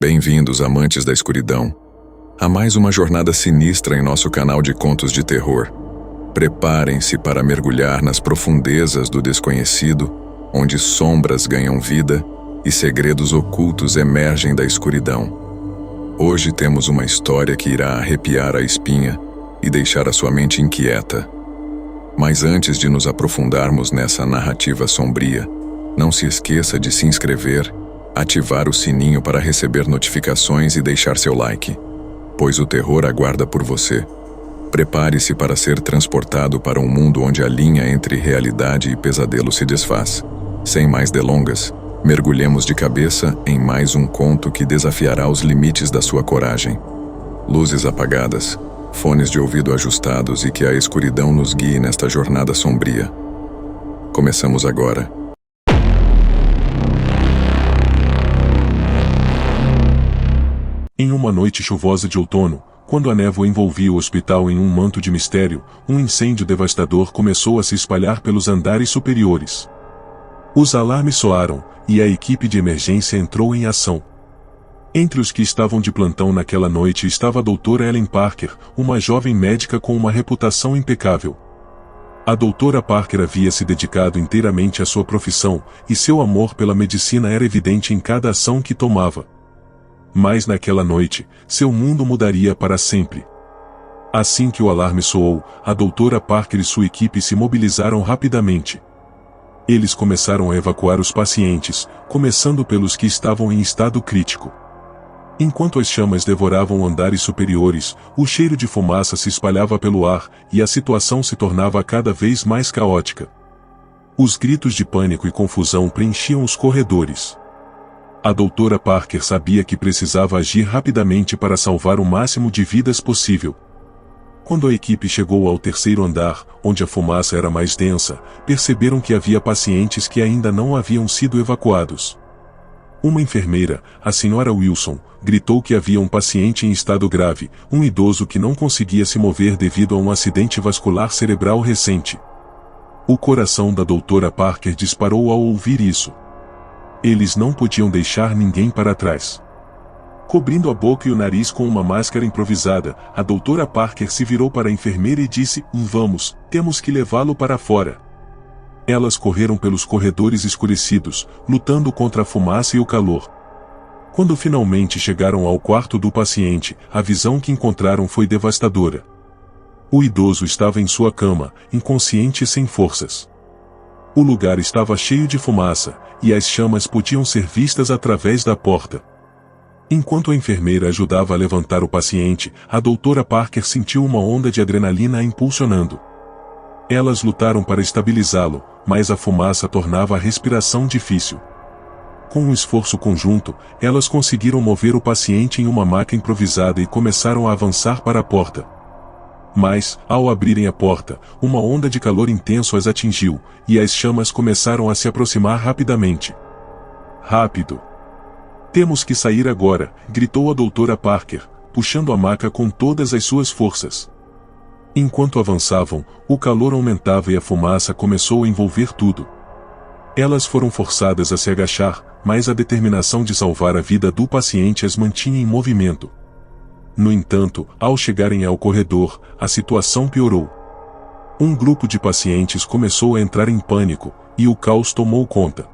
Bem-vindos, amantes da escuridão, a mais uma jornada sinistra em nosso canal de contos de terror. Preparem-se para mergulhar nas profundezas do desconhecido, onde sombras ganham vida e segredos ocultos emergem da escuridão. Hoje temos uma história que irá arrepiar a espinha e deixar a sua mente inquieta. Mas antes de nos aprofundarmos nessa narrativa sombria, não se esqueça de se inscrever, ativar o sininho para receber notificações e deixar seu like, pois o terror aguarda por você. Prepare-se para ser transportado para um mundo onde a linha entre realidade e pesadelo se desfaz. Sem mais delongas, mergulhemos de cabeça em mais um conto que desafiará os limites da sua coragem. Luzes apagadas, fones de ouvido ajustados e que a escuridão nos guie nesta jornada sombria. Começamos agora. Em uma noite chuvosa de outono, quando a névoa envolvia o hospital em um manto de mistério, um incêndio devastador começou a se espalhar pelos andares superiores. Os alarmes soaram, e a equipe de emergência entrou em ação. Entre os que estavam de plantão naquela noite estava a doutora Ellen Parker, uma jovem médica com uma reputação impecável. A doutora Parker havia se dedicado inteiramente à sua profissão, e seu amor pela medicina era evidente em cada ação que tomava. Mas naquela noite, seu mundo mudaria para sempre. Assim que o alarme soou, a doutora Parker e sua equipe se mobilizaram rapidamente. Eles começaram a evacuar os pacientes, começando pelos que estavam em estado crítico. Enquanto as chamas devoravam andares superiores, o cheiro de fumaça se espalhava pelo ar, e a situação se tornava cada vez mais caótica. Os gritos de pânico e confusão preenchiam os corredores. A doutora Parker sabia que precisava agir rapidamente para salvar o máximo de vidas possível. Quando a equipe chegou ao terceiro andar, onde a fumaça era mais densa, perceberam que havia pacientes que ainda não haviam sido evacuados. Uma enfermeira, a senhora Wilson, gritou que havia um paciente em estado grave, um idoso que não conseguia se mover devido a um acidente vascular cerebral recente. O coração da doutora Parker disparou ao ouvir isso. Eles não podiam deixar ninguém para trás. Cobrindo a boca e o nariz com uma máscara improvisada, a doutora Parker se virou para a enfermeira e disse: "Vamos, temos que levá-lo para fora." Elas correram pelos corredores escurecidos, lutando contra a fumaça e o calor. Quando finalmente chegaram ao quarto do paciente, a visão que encontraram foi devastadora. O idoso estava em sua cama, inconsciente e sem forças. O lugar estava cheio de fumaça, e as chamas podiam ser vistas através da porta. Enquanto a enfermeira ajudava a levantar o paciente, a doutora Parker sentiu uma onda de adrenalina a impulsionando. Elas lutaram para estabilizá-lo, mas a fumaça tornava a respiração difícil. Com um esforço conjunto, elas conseguiram mover o paciente em uma maca improvisada e começaram a avançar para a porta. Mas, ao abrirem a porta, uma onda de calor intenso as atingiu, e as chamas começaram a se aproximar rapidamente. "Rápido! Temos que sair agora!" gritou a doutora Parker, puxando a maca com todas as suas forças. Enquanto avançavam, o calor aumentava e a fumaça começou a envolver tudo. Elas foram forçadas a se agachar, mas a determinação de salvar a vida do paciente as mantinha em movimento. No entanto, ao chegarem ao corredor, a situação piorou. Um grupo de pacientes começou a entrar em pânico, e o caos tomou conta.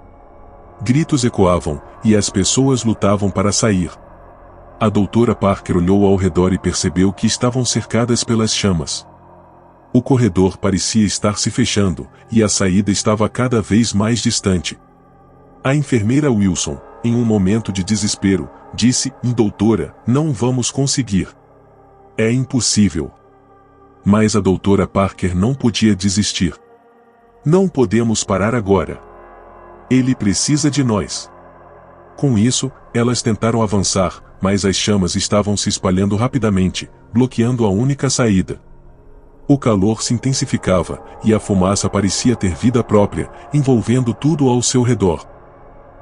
Gritos ecoavam, e as pessoas lutavam para sair. A doutora Parker olhou ao redor e percebeu que estavam cercadas pelas chamas. O corredor parecia estar se fechando, e a saída estava cada vez mais distante. A enfermeira Wilson, em um momento de desespero, disse: "Doutora, não vamos conseguir. É impossível." Mas a doutora Parker não podia desistir. "Não podemos parar agora. Ele precisa de nós." Com isso, elas tentaram avançar, mas as chamas estavam se espalhando rapidamente, bloqueando a única saída. O calor se intensificava, e a fumaça parecia ter vida própria, envolvendo tudo ao seu redor.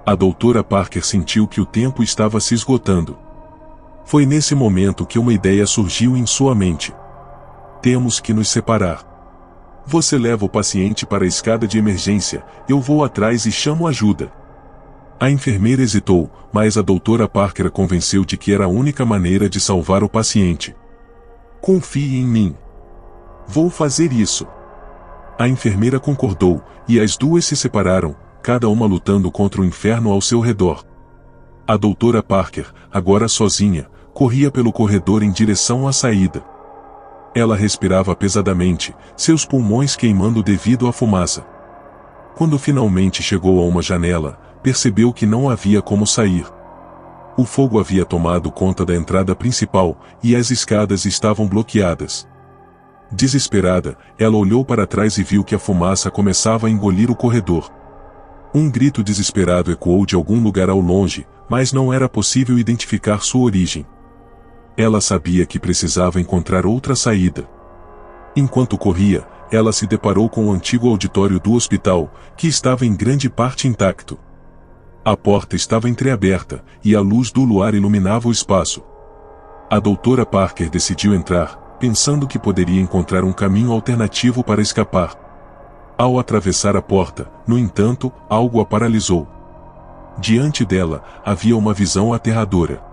A doutora Parker sentiu que o tempo estava se esgotando. Foi nesse momento que uma ideia surgiu em sua mente. "Temos que nos separar. Você leva o paciente para a escada de emergência, eu vou atrás e chamo ajuda." A enfermeira hesitou, mas a doutora Parker a convenceu de que era a única maneira de salvar o paciente. Confie em mim. Vou fazer isso. A enfermeira concordou, e as duas se separaram, cada uma lutando contra o inferno ao seu redor. A doutora Parker, agora sozinha, corria pelo corredor em direção à saída. Ela respirava pesadamente, seus pulmões queimando devido à fumaça. Quando finalmente chegou a uma janela, percebeu que não havia como sair. O fogo havia tomado conta da entrada principal, e as escadas estavam bloqueadas. Desesperada, ela olhou para trás e viu que a fumaça começava a engolir o corredor. Um grito desesperado ecoou de algum lugar ao longe, mas não era possível identificar sua origem. Ela sabia que precisava encontrar outra saída. Enquanto corria, ela se deparou com o antigo auditório do hospital, que estava em grande parte intacto. A porta estava entreaberta, e a luz do luar iluminava o espaço. A doutora Parker decidiu entrar, pensando que poderia encontrar um caminho alternativo para escapar. Ao atravessar a porta, no entanto, algo a paralisou. Diante dela, havia uma visão aterradora.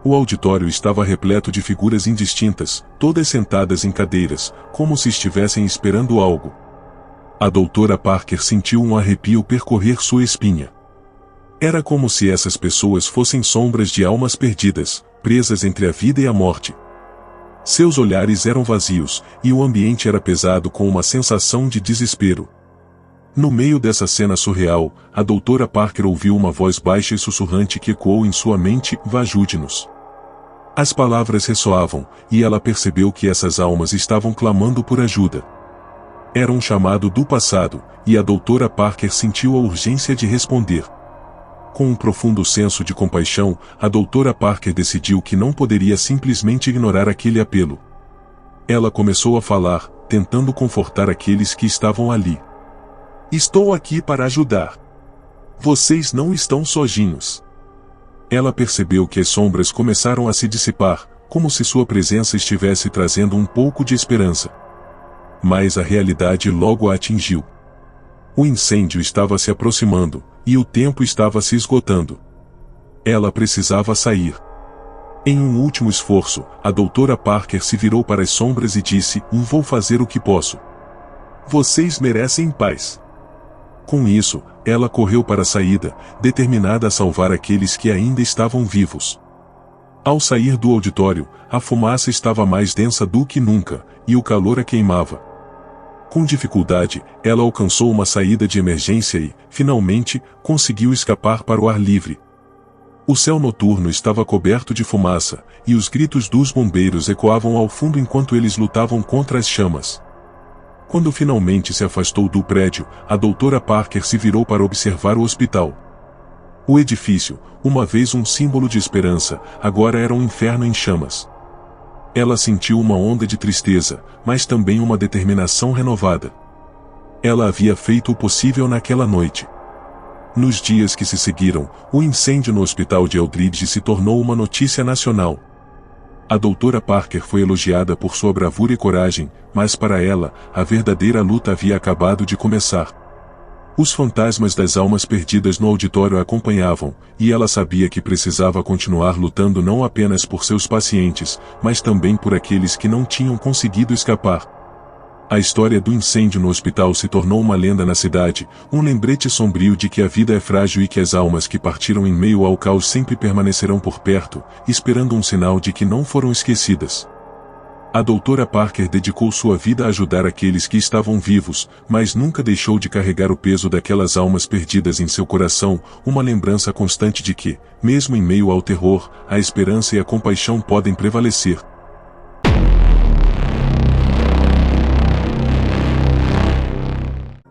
O auditório estava repleto de figuras indistintas, todas sentadas em cadeiras, como se estivessem esperando algo. A doutora Parker sentiu um arrepio percorrer sua espinha. Era como se essas pessoas fossem sombras de almas perdidas, presas entre a vida e a morte. Seus olhares eram vazios, e o ambiente era pesado com uma sensação de desespero. No meio dessa cena surreal, a doutora Parker ouviu uma voz baixa e sussurrante que ecoou em sua mente: "Ajude-nos." As palavras ressoavam, e ela percebeu que essas almas estavam clamando por ajuda. Era um chamado do passado, e a doutora Parker sentiu a urgência de responder. Com um profundo senso de compaixão, a doutora Parker decidiu que não poderia simplesmente ignorar aquele apelo. Ela começou a falar, tentando confortar aqueles que estavam ali. "Estou aqui para ajudar. Vocês não estão sozinhos." Ela percebeu que as sombras começaram a se dissipar, como se sua presença estivesse trazendo um pouco de esperança. Mas a realidade logo a atingiu. O incêndio estava se aproximando, e o tempo estava se esgotando. Ela precisava sair. Em um último esforço, a doutora Parker se virou para as sombras e disse: "Vou fazer o que posso. Vocês merecem paz." Com isso, ela correu para a saída, determinada a salvar aqueles que ainda estavam vivos. Ao sair do auditório, a fumaça estava mais densa do que nunca, e o calor a queimava. Com dificuldade, ela alcançou uma saída de emergência e, finalmente, conseguiu escapar para o ar livre. O céu noturno estava coberto de fumaça, e os gritos dos bombeiros ecoavam ao fundo enquanto eles lutavam contra as chamas. Quando finalmente se afastou do prédio, a doutora Parker se virou para observar o hospital. O edifício, uma vez um símbolo de esperança, agora era um inferno em chamas. Ela sentiu uma onda de tristeza, mas também uma determinação renovada. Ela havia feito o possível naquela noite. Nos dias que se seguiram, o incêndio no hospital de Eldridge se tornou uma notícia nacional. A doutora Parker foi elogiada por sua bravura e coragem, mas para ela, a verdadeira luta havia acabado de começar. Os fantasmas das almas perdidas no auditório a acompanhavam, e ela sabia que precisava continuar lutando não apenas por seus pacientes, mas também por aqueles que não tinham conseguido escapar. A história do incêndio no hospital se tornou uma lenda na cidade, um lembrete sombrio de que a vida é frágil e que as almas que partiram em meio ao caos sempre permanecerão por perto, esperando um sinal de que não foram esquecidas. A doutora Parker dedicou sua vida a ajudar aqueles que estavam vivos, mas nunca deixou de carregar o peso daquelas almas perdidas em seu coração, uma lembrança constante de que, mesmo em meio ao terror, a esperança e a compaixão podem prevalecer.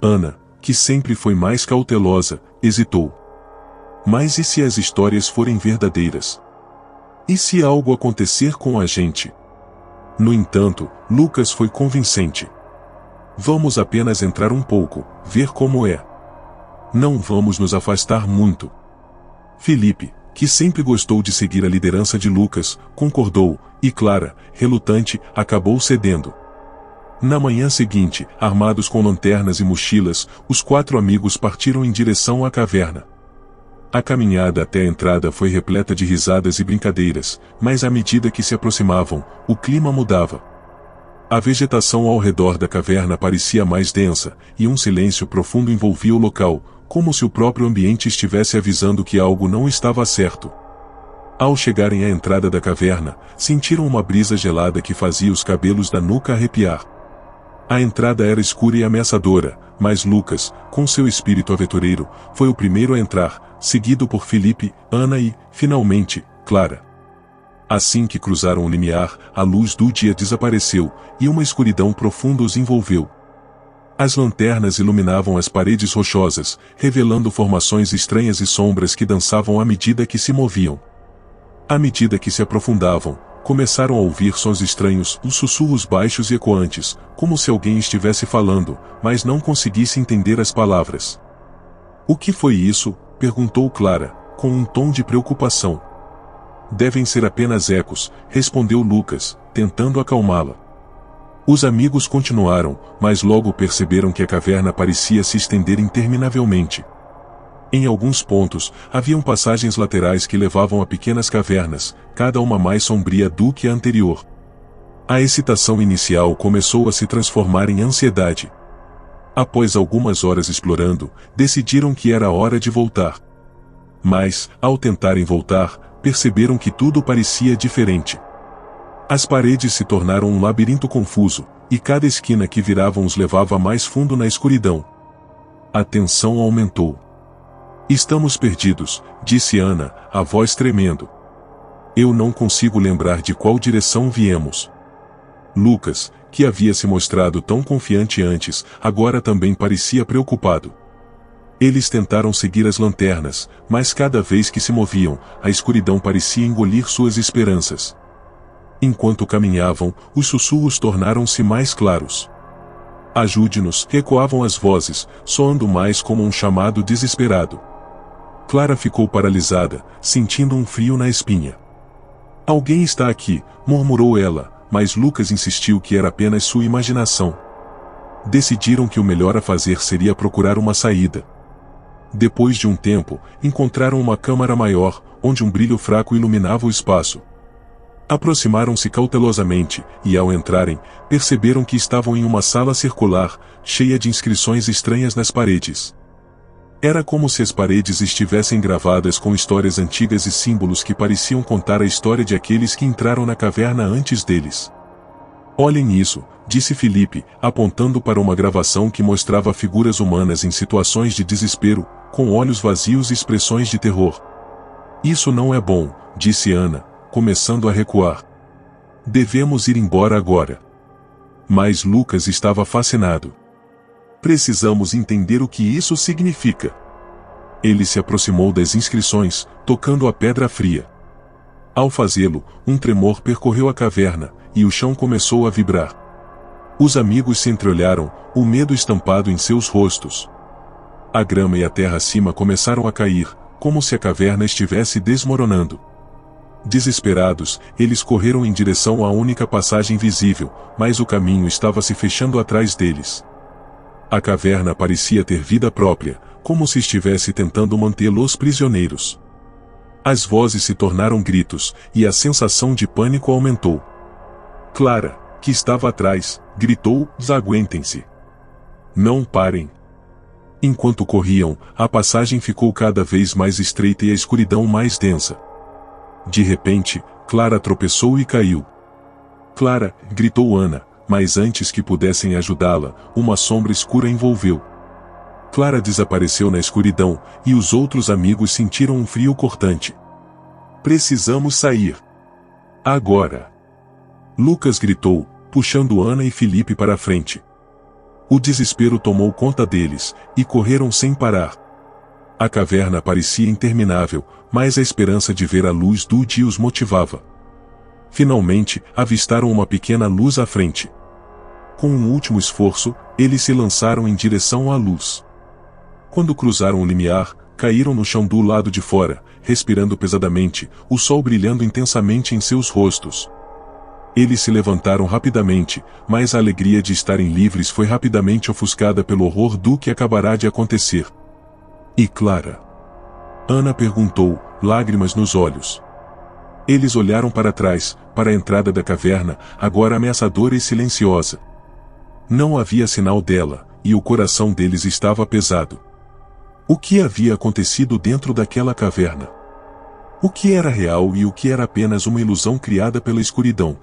Ana, que sempre foi mais cautelosa, hesitou. Mas e se as histórias forem verdadeiras? E se algo acontecer com a gente? No entanto, Lucas foi convincente. Vamos apenas entrar um pouco, ver como é. Não vamos nos afastar muito. Felipe, que sempre gostou de seguir a liderança de Lucas, concordou, e Clara, relutante, acabou cedendo. Na manhã seguinte, armados com lanternas e mochilas, os 4 amigos partiram em direção à caverna. A caminhada até a entrada foi repleta de risadas e brincadeiras, mas à medida que se aproximavam, o clima mudava. A vegetação ao redor da caverna parecia mais densa, e um silêncio profundo envolvia o local, como se o próprio ambiente estivesse avisando que algo não estava certo. Ao chegarem à entrada da caverna, sentiram uma brisa gelada que fazia os cabelos da nuca arrepiar. A entrada era escura e ameaçadora, mas Lucas, com seu espírito aventureiro, foi o primeiro a entrar, seguido por Felipe, Ana e, finalmente, Clara. Assim que cruzaram o limiar, a luz do dia desapareceu, e uma escuridão profunda os envolveu. As lanternas iluminavam as paredes rochosas, revelando formações estranhas e sombras que dançavam à medida que se moviam. À medida que se aprofundavam, começaram a ouvir sons estranhos, os sussurros baixos e ecoantes, como se alguém estivesse falando, mas não conseguisse entender as palavras. "O que foi isso?", perguntou Clara, com um tom de preocupação. "Devem ser apenas ecos", respondeu Lucas, tentando acalmá-la. Os amigos continuaram, mas logo perceberam que a caverna parecia se estender interminavelmente. Em alguns pontos, haviam passagens laterais que levavam a pequenas cavernas, cada uma mais sombria do que a anterior. A excitação inicial começou a se transformar em ansiedade. Após algumas horas explorando, decidiram que era hora de voltar. Mas, ao tentarem voltar, perceberam que tudo parecia diferente. As paredes se tornaram um labirinto confuso, e cada esquina que viravam os levava mais fundo na escuridão. A tensão aumentou. "Estamos perdidos", disse Ana, a voz tremendo. "Eu não consigo lembrar de qual direção viemos." Lucas, que havia se mostrado tão confiante antes, agora também parecia preocupado. Eles tentaram seguir as lanternas, mas cada vez que se moviam, a escuridão parecia engolir suas esperanças. Enquanto caminhavam, os sussurros tornaram-se mais claros. "Ajude-nos", ecoavam as vozes, soando mais como um chamado desesperado. Clara ficou paralisada, sentindo um frio na espinha. "Alguém está aqui", murmurou ela, mas Lucas insistiu que era apenas sua imaginação. Decidiram que o melhor a fazer seria procurar uma saída. Depois de um tempo, encontraram uma câmara maior, onde um brilho fraco iluminava o espaço. Aproximaram-se cautelosamente, e ao entrarem, perceberam que estavam em uma sala circular, cheia de inscrições estranhas nas paredes. Era como se as paredes estivessem gravadas com histórias antigas e símbolos que pareciam contar a história de aqueles que entraram na caverna antes deles. "Olhem isso", disse Felipe, apontando para uma gravação que mostrava figuras humanas em situações de desespero, com olhos vazios e expressões de terror. "Isso não é bom", disse Ana, começando a recuar. "Devemos ir embora agora." Mas Lucas estava fascinado. "Precisamos entender o que isso significa." Ele se aproximou das inscrições, tocando a pedra fria. Ao fazê-lo, um tremor percorreu a caverna, e o chão começou a vibrar. Os amigos se entreolharam, o medo estampado em seus rostos. A grama e a terra acima começaram a cair, como se a caverna estivesse desmoronando. Desesperados, eles correram em direção à única passagem visível, mas o caminho estava se fechando atrás deles. A caverna parecia ter vida própria, como se estivesse tentando mantê-los prisioneiros. As vozes se tornaram gritos, e a sensação de pânico aumentou. Clara, que estava atrás, gritou: "Desaguentem-se! Não parem!" Enquanto corriam, a passagem ficou cada vez mais estreita e a escuridão mais densa. De repente, Clara tropeçou e caiu. "Clara!", gritou Ana, mas antes que pudessem ajudá-la, uma sombra escura envolveu. Clara desapareceu na escuridão, e os outros amigos sentiram um frio cortante. "Precisamos sair! Agora!", Lucas gritou, puxando Ana e Felipe para a frente. O desespero tomou conta deles, e correram sem parar. A caverna parecia interminável, mas a esperança de ver a luz do dia os motivava. Finalmente, avistaram uma pequena luz à frente. Com um último esforço, eles se lançaram em direção à luz. Quando cruzaram o limiar, caíram no chão do lado de fora, respirando pesadamente, o sol brilhando intensamente em seus rostos. Eles se levantaram rapidamente, mas a alegria de estarem livres foi rapidamente ofuscada pelo horror do que acabará de acontecer. "E Clara?", Ana perguntou, lágrimas nos olhos. Eles olharam para trás, para a entrada da caverna, agora ameaçadora e silenciosa. Não havia sinal dela, e o coração deles estava pesado. O que havia acontecido dentro daquela caverna? O que era real e o que era apenas uma ilusão criada pela escuridão?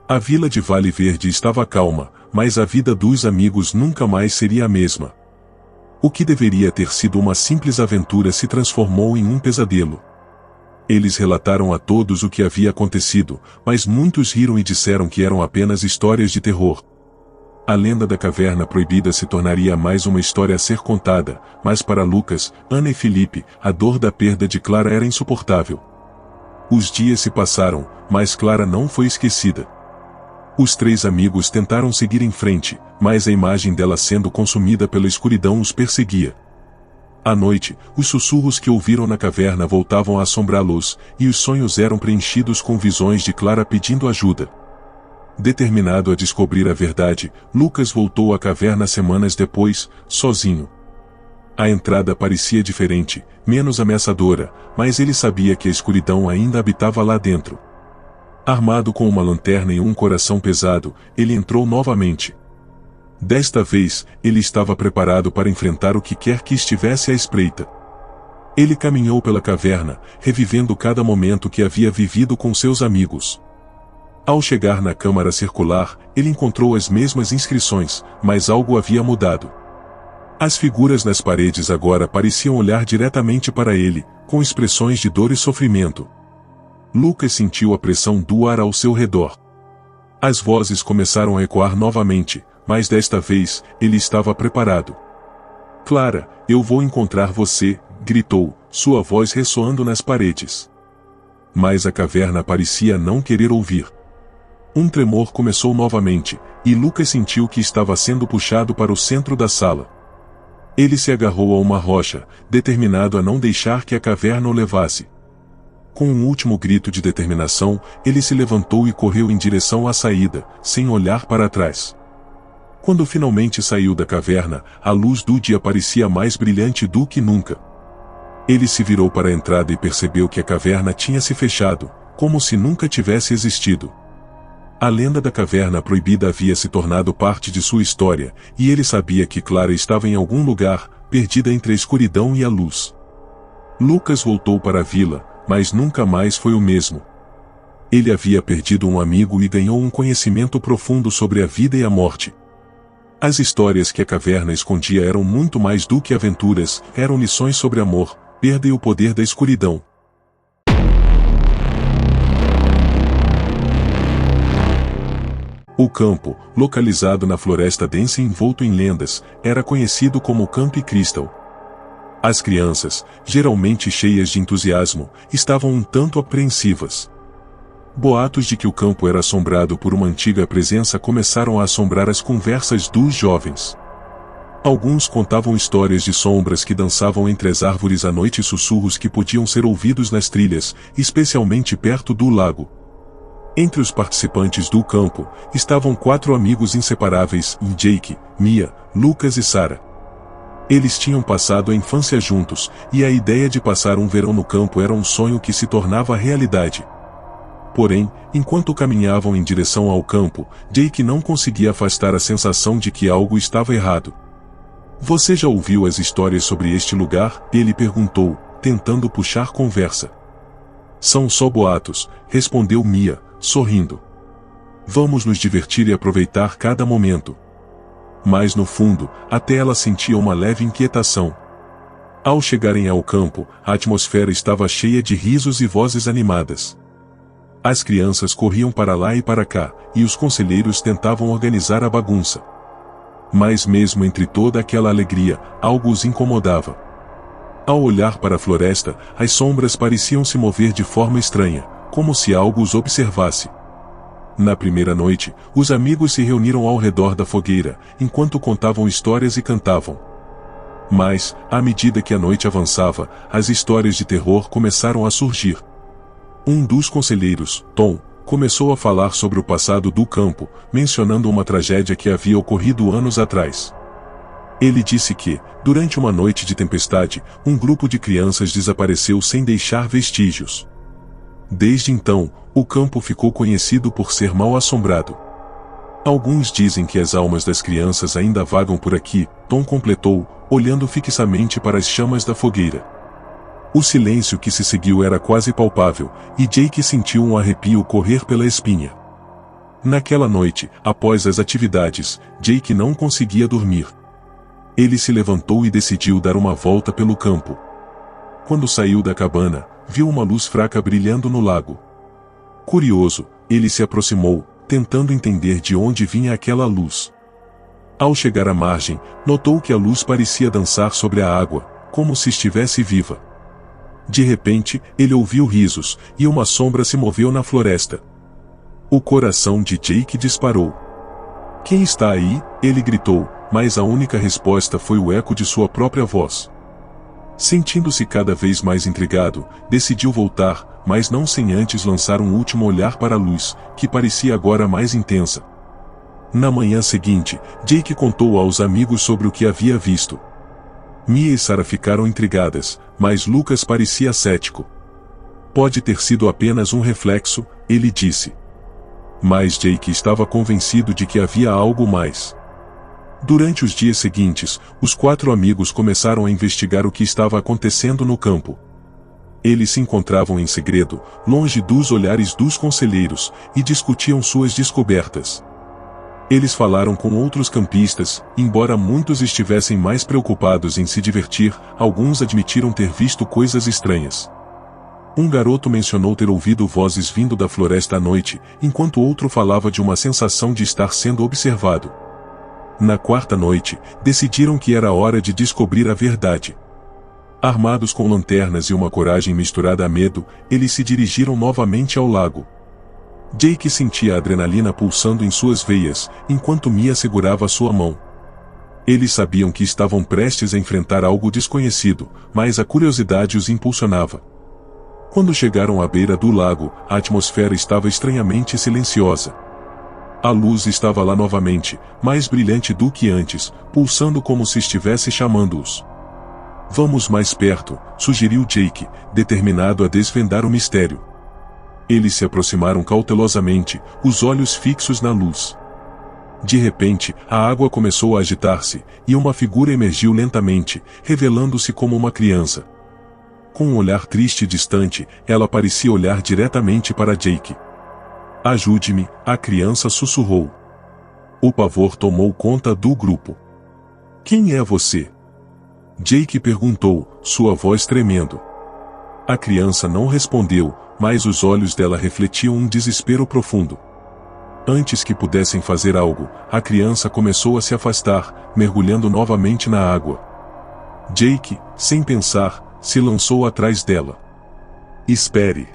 A vila de Vale Verde estava calma, mas a vida dos amigos nunca mais seria a mesma. O que deveria ter sido uma simples aventura se transformou em um pesadelo. Eles relataram a todos o que havia acontecido, mas muitos riram e disseram que eram apenas histórias de terror. A lenda da caverna proibida se tornaria mais uma história a ser contada, mas para Lucas, Ana e Felipe, a dor da perda de Clara era insuportável. Os dias se passaram, mas Clara não foi esquecida. Os três amigos tentaram seguir em frente, mas a imagem dela sendo consumida pela escuridão os perseguia. À noite, os sussurros que ouviram na caverna voltavam a assombrá-los, e os sonhos eram preenchidos com visões de Clara pedindo ajuda. Determinado a descobrir a verdade, Lucas voltou à caverna semanas depois, sozinho. A entrada parecia diferente, menos ameaçadora, mas ele sabia que a escuridão ainda habitava lá dentro. Armado com uma lanterna e um coração pesado, ele entrou novamente. Desta vez, ele estava preparado para enfrentar o que quer que estivesse à espreita. Ele caminhou pela caverna, revivendo cada momento que havia vivido com seus amigos. Ao chegar na câmara circular, ele encontrou as mesmas inscrições, mas algo havia mudado. As figuras nas paredes agora pareciam olhar diretamente para ele, com expressões de dor e sofrimento. Lucas sentiu a pressão do ar ao seu redor. As vozes começaram a ecoar novamente, mas desta vez, ele estava preparado. "Clara, eu vou encontrar você", gritou, sua voz ressoando nas paredes. Mas a caverna parecia não querer ouvir. Um tremor começou novamente, e Lucas sentiu que estava sendo puxado para o centro da sala. Ele se agarrou a uma rocha, determinado a não deixar que a caverna o levasse. Com um último grito de determinação, ele se levantou e correu em direção à saída, sem olhar para trás. Quando finalmente saiu da caverna, a luz do dia parecia mais brilhante do que nunca. Ele se virou para a entrada e percebeu que a caverna tinha se fechado, como se nunca tivesse existido. A lenda da caverna proibida havia se tornado parte de sua história, e ele sabia que Clara estava em algum lugar, perdida entre a escuridão e a luz. Lucas voltou para a vila, mas nunca mais foi o mesmo. Ele havia perdido um amigo e ganhou um conhecimento profundo sobre a vida e a morte. As histórias que a caverna escondia eram muito mais do que aventuras, eram lições sobre amor, perda e o poder da escuridão. O campo, localizado na floresta densa e envolto em lendas, era conhecido como Camp Crystal. As crianças, geralmente cheias de entusiasmo, estavam um tanto apreensivas. Boatos de que o campo era assombrado por uma antiga presença começaram a assombrar as conversas dos jovens. Alguns contavam histórias de sombras que dançavam entre as árvores à noite e sussurros que podiam ser ouvidos nas trilhas, especialmente perto do lago. Entre os participantes do campo, estavam 4 amigos inseparáveis, Jake, Mia, Lucas e Sarah. Eles tinham passado a infância juntos, e a ideia de passar um verão no campo era um sonho que se tornava realidade. Porém, enquanto caminhavam em direção ao campo, Jake não conseguia afastar a sensação de que algo estava errado. "Você já ouviu as histórias sobre este lugar?", ele perguntou, tentando puxar conversa. "São só boatos", respondeu Mia, sorrindo. "Vamos nos divertir e aproveitar cada momento." Mas no fundo, até ela sentia uma leve inquietação. Ao chegarem ao campo, a atmosfera estava cheia de risos e vozes animadas. As crianças corriam para lá e para cá, e os conselheiros tentavam organizar a bagunça. Mas mesmo entre toda aquela alegria, algo os incomodava. Ao olhar para a floresta, as sombras pareciam se mover de forma estranha, como se algo os observasse. Na primeira noite, os amigos se reuniram ao redor da fogueira, enquanto contavam histórias e cantavam. Mas, à medida que a noite avançava, as histórias de terror começaram a surgir. Um dos conselheiros, Tom, começou a falar sobre o passado do campo, mencionando uma tragédia que havia ocorrido anos atrás. Ele disse que, durante uma noite de tempestade, um grupo de crianças desapareceu sem deixar vestígios. Desde então, o campo ficou conhecido por ser mal assombrado. Alguns dizem que as almas das crianças ainda vagam por aqui, Tom completou, olhando fixamente para as chamas da fogueira. O silêncio que se seguiu era quase palpável, e Jake sentiu um arrepio correr pela espinha. Naquela noite, após as atividades, Jake não conseguia dormir. Ele se levantou e decidiu dar uma volta pelo campo. Quando saiu da cabana, viu uma luz fraca brilhando no lago. Curioso, ele se aproximou, tentando entender de onde vinha aquela luz. Ao chegar à margem, notou que a luz parecia dançar sobre a água, como se estivesse viva. De repente, ele ouviu risos, e uma sombra se moveu na floresta. O coração de Jake disparou. "Quem está aí?" ele gritou, mas a única resposta foi o eco de sua própria voz. Sentindo-se cada vez mais intrigado, decidiu voltar, mas não sem antes lançar um último olhar para a luz, que parecia agora mais intensa. Na manhã seguinte, Jake contou aos amigos sobre o que havia visto. Mia e Sarah ficaram intrigadas, mas Lucas parecia cético. "Pode ter sido apenas um reflexo", ele disse. Mas Jake estava convencido de que havia algo mais. Durante os dias seguintes, os 4 amigos começaram a investigar o que estava acontecendo no campo. Eles se encontravam em segredo, longe dos olhares dos conselheiros, e discutiam suas descobertas. Eles falaram com outros campistas, embora muitos estivessem mais preocupados em se divertir, alguns admitiram ter visto coisas estranhas. Um garoto mencionou ter ouvido vozes vindo da floresta à noite, enquanto outro falava de uma sensação de estar sendo observado. Na 4ª noite, decidiram que era hora de descobrir a verdade. Armados com lanternas e uma coragem misturada a medo, eles se dirigiram novamente ao lago. Jake sentia a adrenalina pulsando em suas veias, enquanto Mia segurava sua mão. Eles sabiam que estavam prestes a enfrentar algo desconhecido, mas a curiosidade os impulsionava. Quando chegaram à beira do lago, a atmosfera estava estranhamente silenciosa. A luz estava lá novamente, mais brilhante do que antes, pulsando como se estivesse chamando-os. "Vamos mais perto", sugeriu Jake, determinado a desvendar o mistério. Eles se aproximaram cautelosamente, os olhos fixos na luz. De repente, a água começou a agitar-se, e uma figura emergiu lentamente, revelando-se como uma criança. Com um olhar triste e distante, ela parecia olhar diretamente para Jake. "Ajude-me", a criança sussurrou. O pavor tomou conta do grupo. "Quem é você?" Jake perguntou, sua voz tremendo. A criança não respondeu, mas os olhos dela refletiam um desespero profundo. Antes que pudessem fazer algo, a criança começou a se afastar, mergulhando novamente na água. Jake, sem pensar, se lançou atrás dela. "Espere!"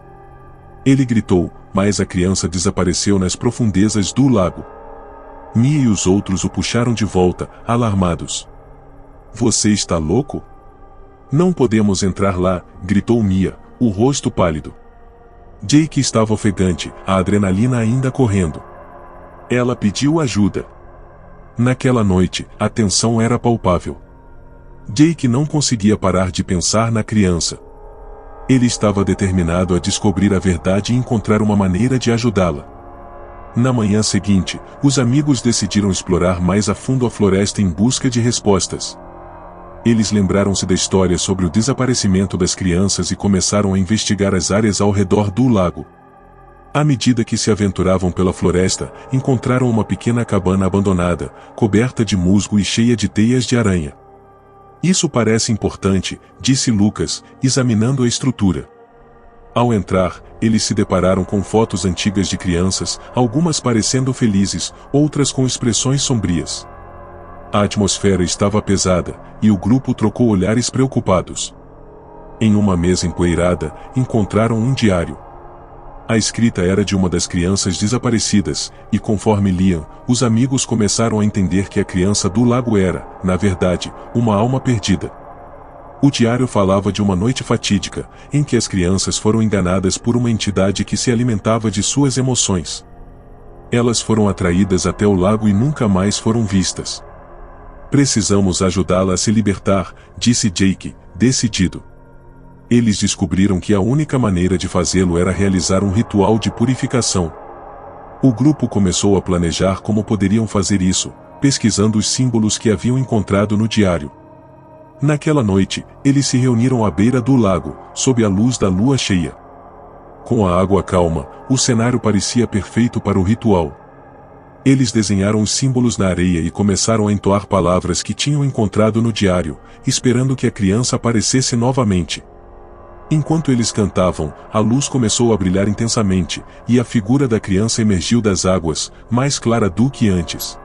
ele gritou, mas a criança desapareceu nas profundezas do lago. Mia e os outros o puxaram de volta, alarmados. "Você está louco?" "Não podemos entrar lá", gritou Mia, o rosto pálido. Jake estava ofegante, a adrenalina ainda correndo. Ela pediu ajuda. Naquela noite, a tensão era palpável. Jake não conseguia parar de pensar na criança. Ele estava determinado a descobrir a verdade e encontrar uma maneira de ajudá-la. Na manhã seguinte, os amigos decidiram explorar mais a fundo a floresta em busca de respostas. Eles lembraram-se da história sobre o desaparecimento das crianças e começaram a investigar as áreas ao redor do lago. À medida que se aventuravam pela floresta, encontraram uma pequena cabana abandonada, coberta de musgo e cheia de teias de aranha. "Isso parece importante", disse Lucas, examinando a estrutura. Ao entrar, eles se depararam com fotos antigas de crianças, algumas parecendo felizes, outras com expressões sombrias. A atmosfera estava pesada, e o grupo trocou olhares preocupados. Em uma mesa empoeirada, encontraram um diário. A escrita era de uma das crianças desaparecidas, e conforme liam, os amigos começaram a entender que a criança do lago era, na verdade, uma alma perdida. O diário falava de uma noite fatídica, em que as crianças foram enganadas por uma entidade que se alimentava de suas emoções. Elas foram atraídas até o lago e nunca mais foram vistas. Precisamos ajudá-la a se libertar, disse Jake, decidido. Eles descobriram que a única maneira de fazê-lo era realizar um ritual de purificação. O grupo começou a planejar como poderiam fazer isso, pesquisando os símbolos que haviam encontrado no diário. Naquela noite, eles se reuniram à beira do lago, sob a luz da lua cheia. Com a água calma, o cenário parecia perfeito para o ritual. Eles desenharam os símbolos na areia e começaram a entoar palavras que tinham encontrado no diário, esperando que a criança aparecesse novamente. Enquanto eles cantavam, a luz começou a brilhar intensamente, e a figura da criança emergiu das águas, mais clara do que antes.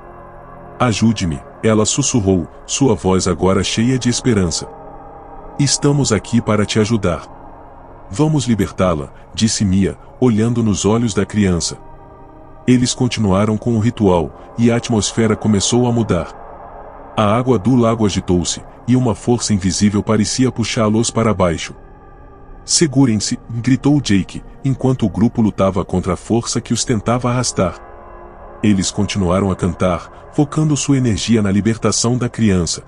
Ajude-me, ela sussurrou, sua voz agora cheia de esperança. Estamos aqui para te ajudar. Vamos libertá-la, disse Mia, olhando nos olhos da criança. Eles continuaram com o ritual, e a atmosfera começou a mudar. A água do lago agitou-se, e uma força invisível parecia puxá-los para baixo. Segurem-se, gritou Jake, enquanto o grupo lutava contra a força que os tentava arrastar. Eles continuaram a cantar, focando sua energia na libertação da criança.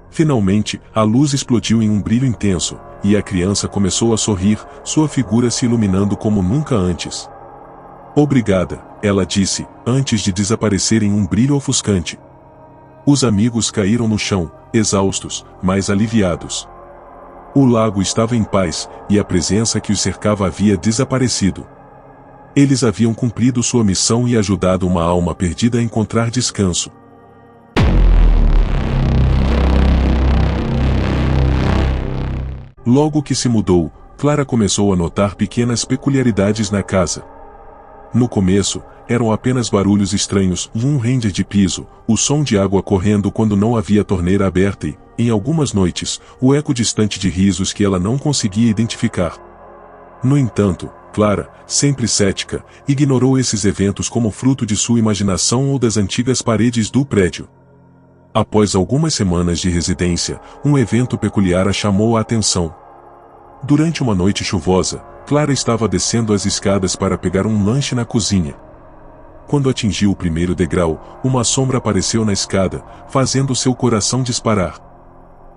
Finalmente, a luz explodiu em um brilho intenso, e a criança começou a sorrir, sua figura se iluminando como nunca antes. Obrigada, ela disse, antes de desaparecer em um brilho ofuscante. Os amigos caíram no chão, exaustos, mas aliviados. O lago estava em paz, e a presença que os cercava havia desaparecido. Eles haviam cumprido sua missão e ajudado uma alma perdida a encontrar descanso. Logo que se mudou, Clara começou a notar pequenas peculiaridades na casa. No começo, eram apenas barulhos estranhos, um render de piso, o som de água correndo quando não havia torneira aberta e, em algumas noites, o eco distante de risos que ela não conseguia identificar. No entanto, Clara, sempre cética, ignorou esses eventos como fruto de sua imaginação ou das antigas paredes do prédio. Após algumas semanas de residência, um evento peculiar a chamou a atenção. Durante uma noite chuvosa, Clara estava descendo as escadas para pegar um lanche na cozinha. Quando atingiu o primeiro degrau, uma sombra apareceu na escada, fazendo seu coração disparar.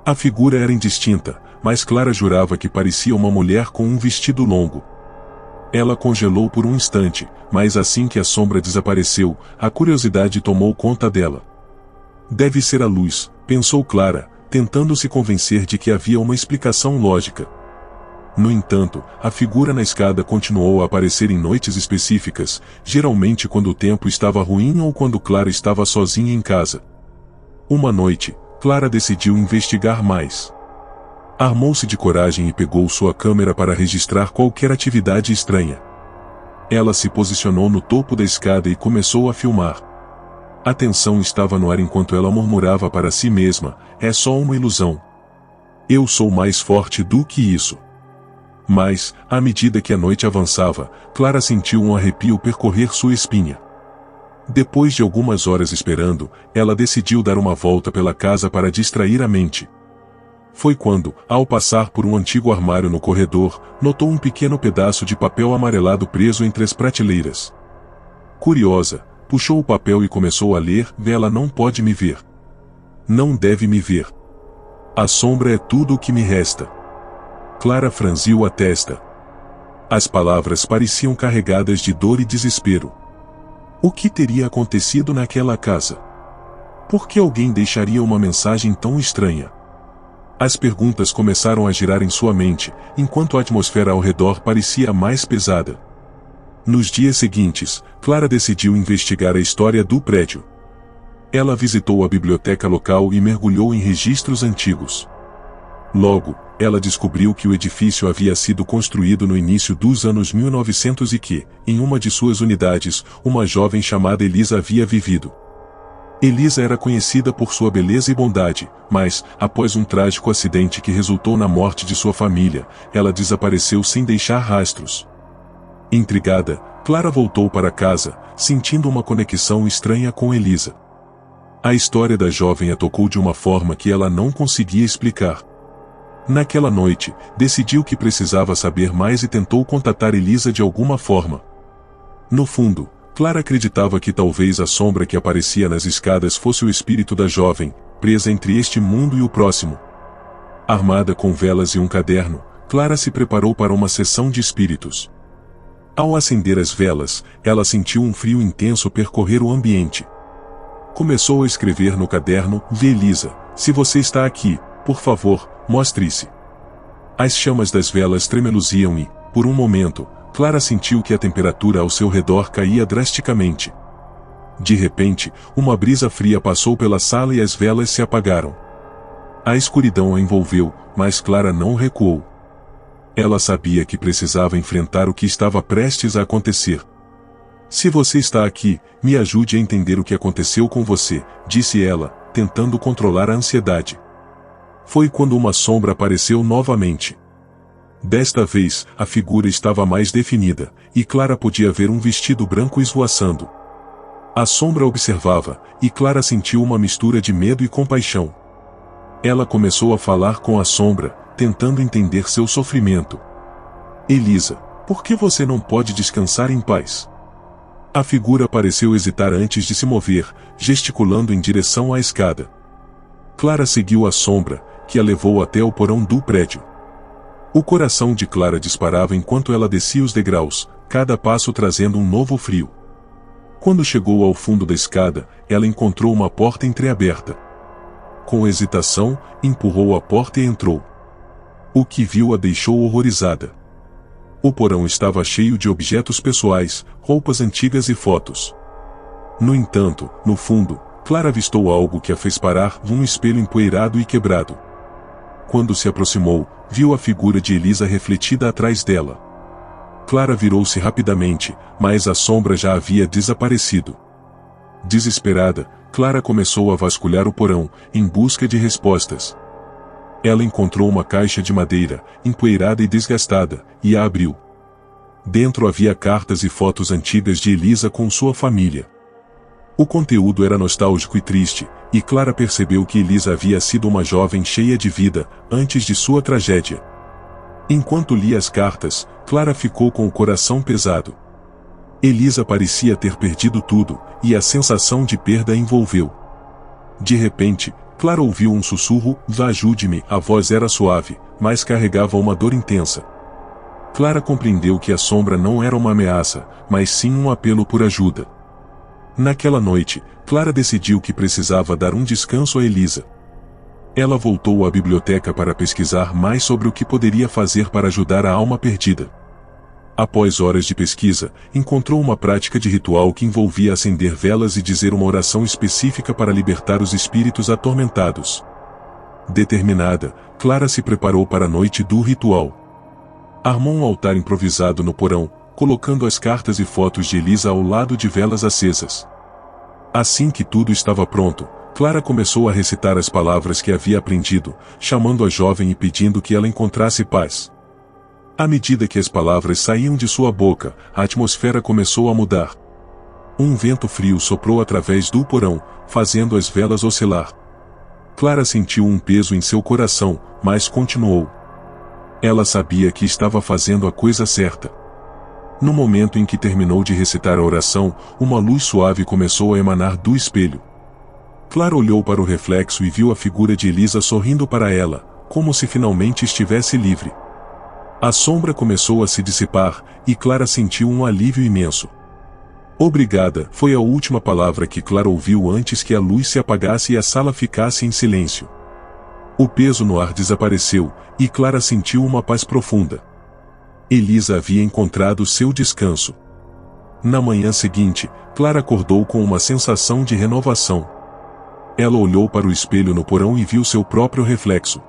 A figura era indistinta, mas Clara jurava que parecia uma mulher com um vestido longo. Ela congelou por um instante, mas assim que a sombra desapareceu, a curiosidade tomou conta dela. Deve ser a luz, pensou Clara, tentando se convencer de que havia uma explicação lógica. No entanto, a figura na escada continuou a aparecer em noites específicas, geralmente quando o tempo estava ruim ou quando Clara estava sozinha em casa. Uma noite, Clara decidiu investigar mais. Armou-se de coragem e pegou sua câmera para registrar qualquer atividade estranha. Ela se posicionou no topo da escada e começou a filmar. A tensão estava no ar enquanto ela murmurava para si mesma, é só uma ilusão. Eu sou mais forte do que isso. Mas, à medida que a noite avançava, Clara sentiu um arrepio percorrer sua espinha. Depois de algumas horas esperando, ela decidiu dar uma volta pela casa para distrair a mente. Foi quando, ao passar por um antigo armário no corredor, notou um pequeno pedaço de papel amarelado preso entre as prateleiras. Curiosa, puxou o papel e começou a ler, ela não pode me ver. Não deve me ver. A sombra é tudo o que me resta. Clara franziu a testa. As palavras pareciam carregadas de dor e desespero. O que teria acontecido naquela casa? Por que alguém deixaria uma mensagem tão estranha? As perguntas começaram a girar em sua mente, enquanto a atmosfera ao redor parecia mais pesada. Nos dias seguintes, Clara decidiu investigar a história do prédio. Ela visitou a biblioteca local e mergulhou em registros antigos. Logo, ela descobriu que o edifício havia sido construído no início dos anos 1900 e que, em uma de suas unidades, uma jovem chamada Elisa havia vivido. Elisa era conhecida por sua beleza e bondade, mas, após um trágico acidente que resultou na morte de sua família, ela desapareceu sem deixar rastros. Intrigada, Clara voltou para casa, sentindo uma conexão estranha com Elisa. A história da jovem a tocou de uma forma que ela não conseguia explicar. Naquela noite, decidiu que precisava saber mais e tentou contatar Elisa de alguma forma. No fundo, Clara acreditava que talvez a sombra que aparecia nas escadas fosse o espírito da jovem, presa entre este mundo e o próximo. Armada com velas e um caderno, Clara se preparou para uma sessão de espíritos. Ao acender as velas, ela sentiu um frio intenso percorrer o ambiente. Começou a escrever no caderno: "Vê, Elisa, se você está aqui, por favor, mostre-se." As chamas das velas tremeluziam e, por um momento, Clara sentiu que a temperatura ao seu redor caía drasticamente. De repente, uma brisa fria passou pela sala e as velas se apagaram. A escuridão a envolveu, mas Clara não recuou. Ela sabia que precisava enfrentar o que estava prestes a acontecer. "Se você está aqui, me ajude a entender o que aconteceu com você", disse ela, tentando controlar a ansiedade. Foi quando uma sombra apareceu novamente. Desta vez, a figura estava mais definida, e Clara podia ver um vestido branco esvoaçando. A sombra observava, e Clara sentiu uma mistura de medo e compaixão. Ela começou a falar com a sombra, tentando entender seu sofrimento. "Elisa, por que você não pode descansar em paz?" A figura pareceu hesitar antes de se mover, gesticulando em direção à escada. Clara seguiu a sombra, que a levou até o porão do prédio. O coração de Clara disparava enquanto ela descia os degraus, cada passo trazendo um novo frio. Quando chegou ao fundo da escada, ela encontrou uma porta entreaberta. Com hesitação, empurrou a porta e entrou. O que viu a deixou horrorizada. O porão estava cheio de objetos pessoais, roupas antigas e fotos. No entanto, no fundo, Clara avistou algo que a fez parar: um espelho empoeirado e quebrado. Quando se aproximou, viu a figura de Elisa refletida atrás dela. Clara virou-se rapidamente, mas a sombra já havia desaparecido. Desesperada, Clara começou a vasculhar o porão, em busca de respostas. Ela encontrou uma caixa de madeira, empoeirada e desgastada, e a abriu. Dentro havia cartas e fotos antigas de Elisa com sua família. O conteúdo era nostálgico e triste, e Clara percebeu que Elisa havia sido uma jovem cheia de vida, antes de sua tragédia. Enquanto lia as cartas, Clara ficou com o coração pesado. Elisa parecia ter perdido tudo, e a sensação de perda a envolveu. De repente, Clara ouviu um sussurro: "Vá, ajude-me." A voz era suave, mas carregava uma dor intensa. Clara compreendeu que a sombra não era uma ameaça, mas sim um apelo por ajuda. Naquela noite, Clara decidiu que precisava dar um descanso a Elisa. Ela voltou à biblioteca para pesquisar mais sobre o que poderia fazer para ajudar a alma perdida. Após horas de pesquisa, encontrou uma prática de ritual que envolvia acender velas e dizer uma oração específica para libertar os espíritos atormentados. Determinada, Clara se preparou para a noite do ritual. Armou um altar improvisado no porão, colocando as cartas e fotos de Elisa ao lado de velas acesas. Assim que tudo estava pronto, Clara começou a recitar as palavras que havia aprendido, chamando a jovem e pedindo que ela encontrasse paz. À medida que as palavras saíam de sua boca, a atmosfera começou a mudar. Um vento frio soprou através do porão, fazendo as velas oscilar. Clara sentiu um peso em seu coração, mas continuou. Ela sabia que estava fazendo a coisa certa. No momento em que terminou de recitar a oração, uma luz suave começou a emanar do espelho. Clara olhou para o reflexo e viu a figura de Elisa sorrindo para ela, como se finalmente estivesse livre. A sombra começou a se dissipar, e Clara sentiu um alívio imenso. "Obrigada", foi a última palavra que Clara ouviu antes que a luz se apagasse e a sala ficasse em silêncio. O peso no ar desapareceu, e Clara sentiu uma paz profunda. Elisa havia encontrado seu descanso. Na manhã seguinte, Clara acordou com uma sensação de renovação. Ela olhou para o espelho no porão e viu seu próprio reflexo.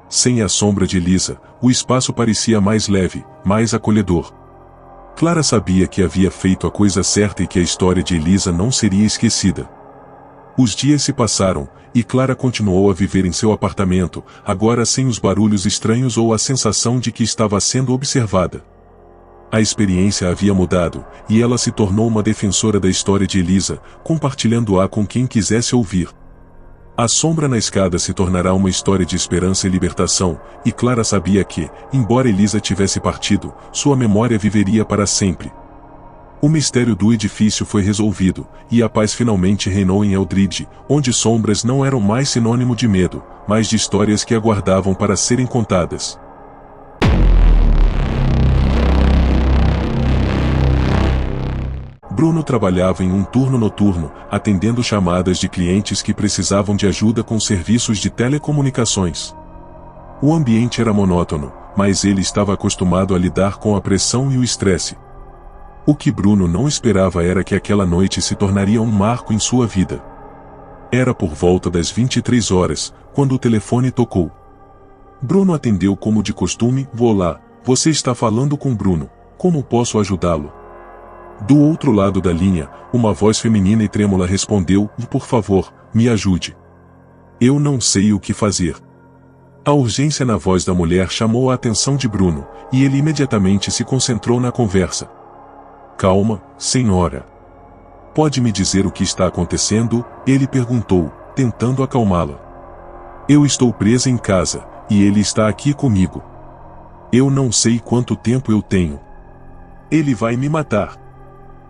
Sem a sombra de Elisa, o espaço parecia mais leve, mais acolhedor. Clara sabia que havia feito a coisa certa e que a história de Elisa não seria esquecida. Os dias se passaram, e Clara continuou a viver em seu apartamento, agora sem os barulhos estranhos ou a sensação de que estava sendo observada. A experiência havia mudado, e ela se tornou uma defensora da história de Elisa, compartilhando-a com quem quisesse ouvir. A sombra na escada se tornará uma história de esperança e libertação, e Clara sabia que, embora Elisa tivesse partido, sua memória viveria para sempre. O mistério do edifício foi resolvido, e a paz finalmente reinou em Eldridge, onde sombras não eram mais sinônimo de medo, mas de histórias que aguardavam para serem contadas. Bruno trabalhava em um turno noturno, atendendo chamadas de clientes que precisavam de ajuda com serviços de telecomunicações. O ambiente era monótono, mas ele estava acostumado a lidar com a pressão e o estresse. O que Bruno não esperava era que aquela noite se tornaria um marco em sua vida. Era por volta das 23 horas, quando o telefone tocou. Bruno atendeu como de costume. Olá, você está falando com Bruno. Como posso ajudá-lo? Do outro lado da linha, uma voz feminina e trêmula respondeu: por favor, me ajude. Eu não sei o que fazer. A urgência na voz da mulher chamou a atenção de Bruno, e ele imediatamente se concentrou na conversa. Calma, senhora. Pode me dizer o que está acontecendo? Ele perguntou, tentando acalmá-la. Eu estou presa em casa, e ele está aqui comigo. Eu não sei quanto tempo eu tenho. Ele vai me matar.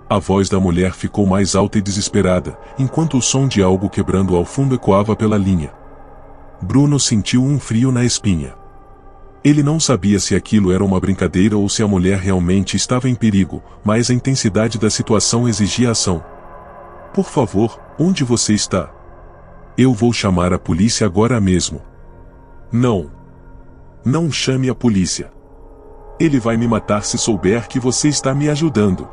A voz da mulher ficou mais alta e desesperada, enquanto o som de algo quebrando ao fundo ecoava pela linha. Bruno sentiu um frio na espinha. Ele não sabia se aquilo era uma brincadeira ou se a mulher realmente estava em perigo, mas a intensidade da situação exigia ação. Por favor, onde você está? Eu vou chamar a polícia agora mesmo. Não. Não chame a polícia. Ele vai me matar se souber que você está me ajudando.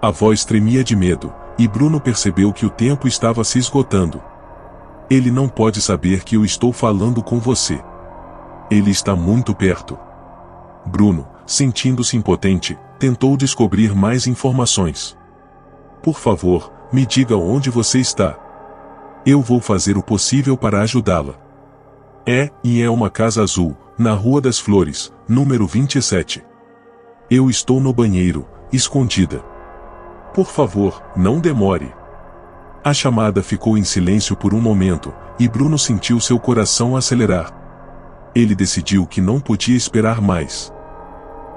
A voz tremia de medo, e Bruno percebeu que o tempo estava se esgotando. Ele não pode saber que eu estou falando com você. Ele está muito perto. Bruno, sentindo-se impotente, tentou descobrir mais informações. Por favor, me diga onde você está. Eu vou fazer o possível para ajudá-la. É uma casa azul, na Rua das Flores, número 27. Eu estou no banheiro, escondida. Por favor, não demore. A chamada ficou em silêncio por um momento, e Bruno sentiu seu coração acelerar. Ele decidiu que não podia esperar mais.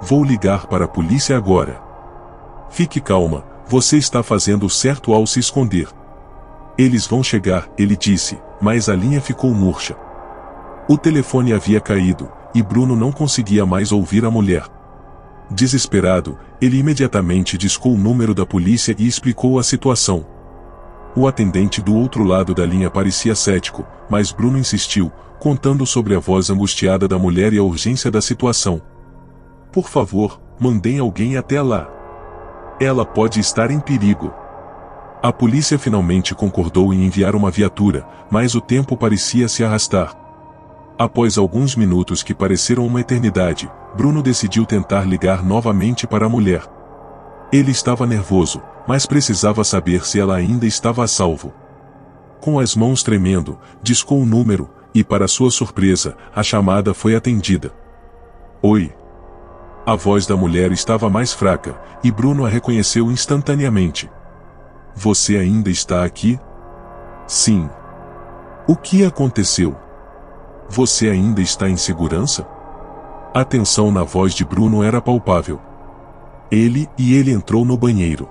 Vou ligar para a polícia agora. Fique calma, você está fazendo o certo ao se esconder. Eles vão chegar, ele disse, mas a linha ficou murcha. O telefone havia caído, e Bruno não conseguia mais ouvir a mulher. Desesperado, ele imediatamente discou o número da polícia e explicou a situação. O atendente do outro lado da linha parecia cético, mas Bruno insistiu, contando sobre a voz angustiada da mulher e a urgência da situação. Por favor, mandem alguém até lá. Ela pode estar em perigo. A polícia finalmente concordou em enviar uma viatura, mas o tempo parecia se arrastar. Após alguns minutos que pareceram uma eternidade, Bruno decidiu tentar ligar novamente para a mulher. Ele estava nervoso, mas precisava saber se ela ainda estava a salvo. Com as mãos tremendo, discou o número, e para sua surpresa, a chamada foi atendida. Oi. A voz da mulher estava mais fraca, e Bruno a reconheceu instantaneamente. Você ainda está aqui? Sim. O que aconteceu? Você ainda está em segurança? A tensão na voz de Bruno era palpável. Ele entrou no banheiro.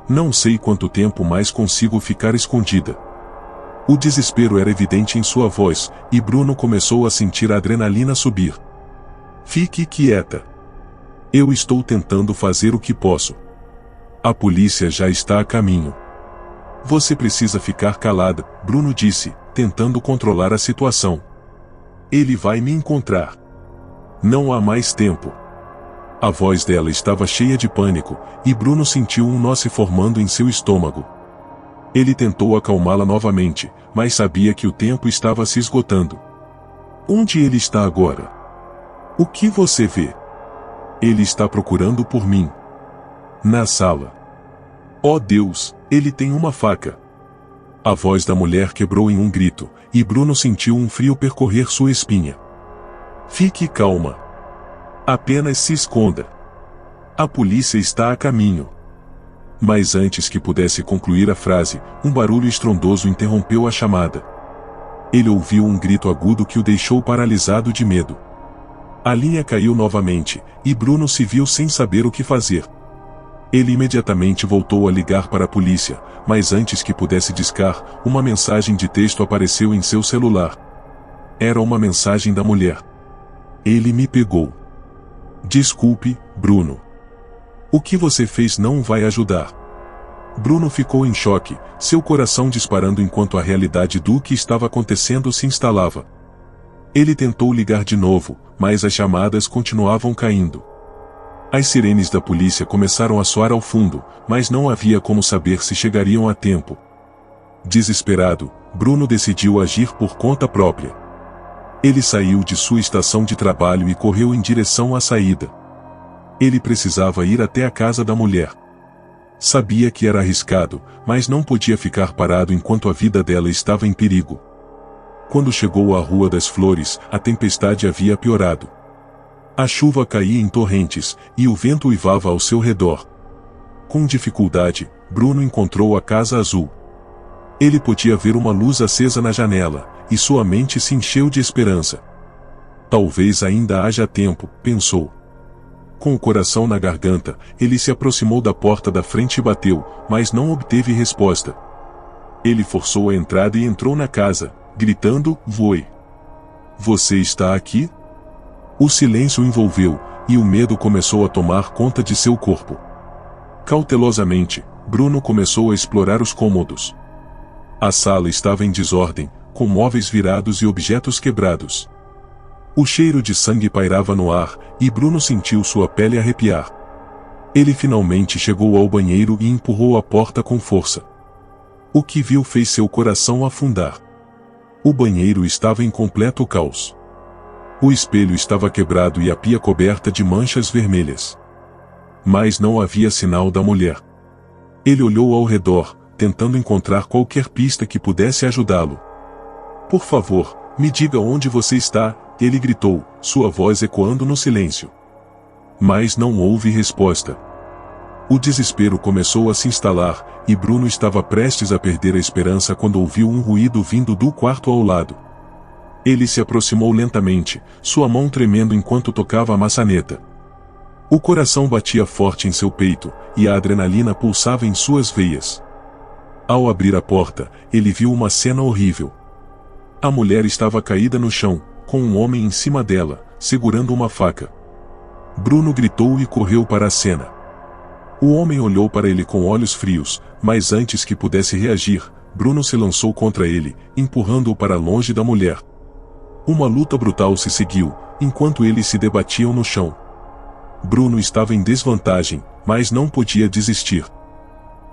Não sei quanto tempo mais consigo ficar escondida. O desespero era evidente em sua voz, e Bruno começou a sentir a adrenalina subir. Fique quieta. Eu estou tentando fazer o que posso. A polícia já está a caminho. Você precisa ficar calada, Bruno disse, tentando controlar a situação. Ele vai me encontrar. Não há mais tempo. A voz dela estava cheia de pânico, e Bruno sentiu um nó se formando em seu estômago. Ele tentou acalmá-la novamente, mas sabia que o tempo estava se esgotando. Onde ele está agora? O que você vê? Ele está procurando por mim. Na sala. Oh Deus, ele tem uma faca. A voz da mulher quebrou em um grito, e Bruno sentiu um frio percorrer sua espinha. Fique calma. Apenas se esconda. A polícia está a caminho. Mas antes que pudesse concluir a frase, um barulho estrondoso interrompeu a chamada. Ele ouviu um grito agudo que o deixou paralisado de medo. A linha caiu novamente, e Bruno se viu sem saber o que fazer. Ele imediatamente voltou a ligar para a polícia, mas antes que pudesse discar, uma mensagem de texto apareceu em seu celular. Era uma mensagem da mulher. Ele me pegou. Desculpe, Bruno. O que você fez não vai ajudar. Bruno ficou em choque, seu coração disparando enquanto a realidade do que estava acontecendo se instalava. Ele tentou ligar de novo, mas as chamadas continuavam caindo. As sirenes da polícia começaram a soar ao fundo, mas não havia como saber se chegariam a tempo. Desesperado, Bruno decidiu agir por conta própria. Ele saiu de sua estação de trabalho e correu em direção à saída. Ele precisava ir até a casa da mulher. Sabia que era arriscado, mas não podia ficar parado enquanto a vida dela estava em perigo. Quando chegou à Rua das Flores, a tempestade havia piorado. A chuva caía em torrentes, e o vento uivava ao seu redor. Com dificuldade, Bruno encontrou a Casa Azul. Ele podia ver uma luz acesa na janela, e sua mente se encheu de esperança. Talvez ainda haja tempo, pensou. Com o coração na garganta, ele se aproximou da porta da frente e bateu, mas não obteve resposta. Ele forçou a entrada e entrou na casa, gritando, "Voe! Você está aqui?" O silêncio o envolveu, e o medo começou a tomar conta de seu corpo. Cautelosamente, Bruno começou a explorar os cômodos. A sala estava em desordem, com móveis virados e objetos quebrados. O cheiro de sangue pairava no ar, e Bruno sentiu sua pele arrepiar. Ele finalmente chegou ao banheiro e empurrou a porta com força. O que viu fez seu coração afundar. O banheiro estava em completo caos. O espelho estava quebrado e a pia coberta de manchas vermelhas. Mas não havia sinal da mulher. Ele olhou ao redor, tentando encontrar qualquer pista que pudesse ajudá-lo. "Por favor, me diga onde você está", ele gritou, sua voz ecoando no silêncio. Mas não houve resposta. O desespero começou a se instalar, e Bruno estava prestes a perder a esperança quando ouviu um ruído vindo do quarto ao lado. Ele se aproximou lentamente, sua mão tremendo enquanto tocava a maçaneta. O coração batia forte em seu peito, e a adrenalina pulsava em suas veias. Ao abrir a porta, ele viu uma cena horrível. A mulher estava caída no chão, com um homem em cima dela, segurando uma faca. Bruno gritou e correu para a cena. O homem olhou para ele com olhos frios, mas antes que pudesse reagir, Bruno se lançou contra ele, empurrando-o para longe da mulher. Uma luta brutal se seguiu, enquanto eles se debatiam no chão. Bruno estava em desvantagem, mas não podia desistir.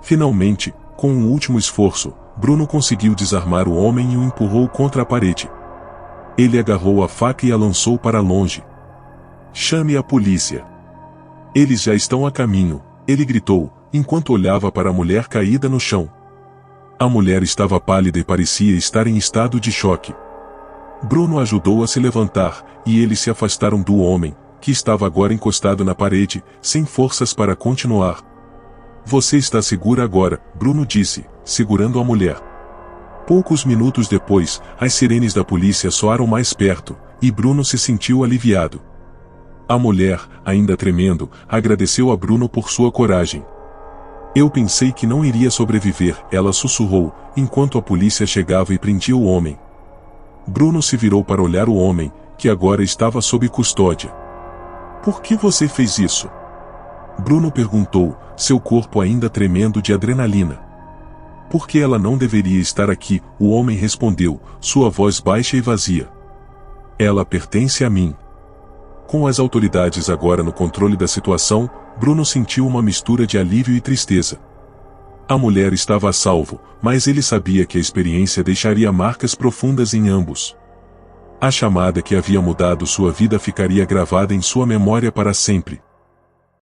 Finalmente, com um último esforço, Bruno conseguiu desarmar o homem e o empurrou contra a parede. Ele agarrou a faca e a lançou para longe. "Chame a polícia. Eles já estão a caminho", ele gritou, enquanto olhava para a mulher caída no chão. A mulher estava pálida e parecia estar em estado de choque. Bruno ajudou a se levantar, e eles se afastaram do homem, que estava agora encostado na parede, sem forças para continuar. "Você está segura agora", Bruno disse, segurando a mulher. Poucos minutos depois, as sirenes da polícia soaram mais perto, e Bruno se sentiu aliviado. A mulher, ainda tremendo, agradeceu a Bruno por sua coragem. "Eu pensei que não iria sobreviver", ela sussurrou, enquanto a polícia chegava e prendia o homem. Bruno se virou para olhar o homem, que agora estava sob custódia. "Por que você fez isso?" Bruno perguntou, seu corpo ainda tremendo de adrenalina. "Porque ela não deveria estar aqui", o homem respondeu, sua voz baixa e vazia. "Ela pertence a mim." Com as autoridades agora no controle da situação, Bruno sentiu uma mistura de alívio e tristeza. A mulher estava a salvo, mas ele sabia que a experiência deixaria marcas profundas em ambos. A chamada que havia mudado sua vida ficaria gravada em sua memória para sempre.